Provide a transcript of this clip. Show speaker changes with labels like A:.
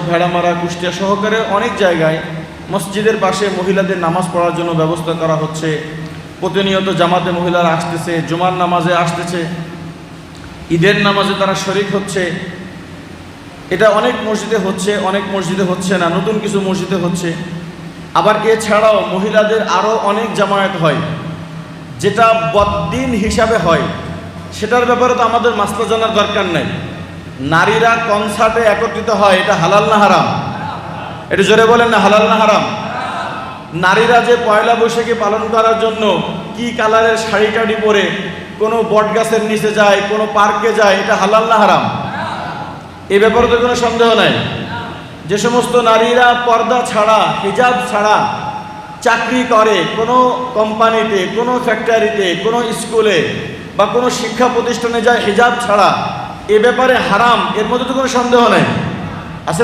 A: ভেড়ামারা, কুষ্টিয়া সহকারে অনেক জায়গায় মসজিদের পাশে মহিলাদের নামাজ পড়ার জন্য ব্যবস্থা করা হচ্ছে। প্রতিনিয়ত জামাতে মহিলারা আসতেছে, জুমার নামাজে আসতেছে, ঈদের নামাজে তারা শরিক হচ্ছে। এটা অনেক মসজিদে হচ্ছে, অনেক মসজিদে হচ্ছে না, নতুন কিছু মসজিদে হচ্ছে। আবার এছাড়াও মহিলাদের আরও অনেক জামায়াত হয়, যেটা বদ্দিন হিসাবে হয়। সেটার ব্যাপারে তো আমাদের মাসলা জানার দরকার নাই। নারীরা কনসার্টে একত্রিত হয়, এটা হালাল না হারাম? এটা জোরে বলেন না, হালাল না হারাম? নারীরা যে পয়লা বৈশাখী পালন করার জন্য কি কালারের শাড়ি টাড়ি পরে কোনো বট গাছের নিচে যায়, কোনো পার্কে যায়, এটা হালাল না হারাম? এ ব্যাপারে তো কোনো সন্দেহ নাই। যে সমস্ত নারীরা পর্দা ছাড়া, হিজাব ছাড়া চাকরি করে কোনো কোম্পানিতে, কোনো ফ্যাক্টরিতে, কোনো স্কুলে বা কোনো শিক্ষা প্রতিষ্ঠানে যায় হিজাব ছাড়া, এ ব্যাপারে হারাম, এর মধ্যে তো কোনো সন্দেহ নাই, আছে না?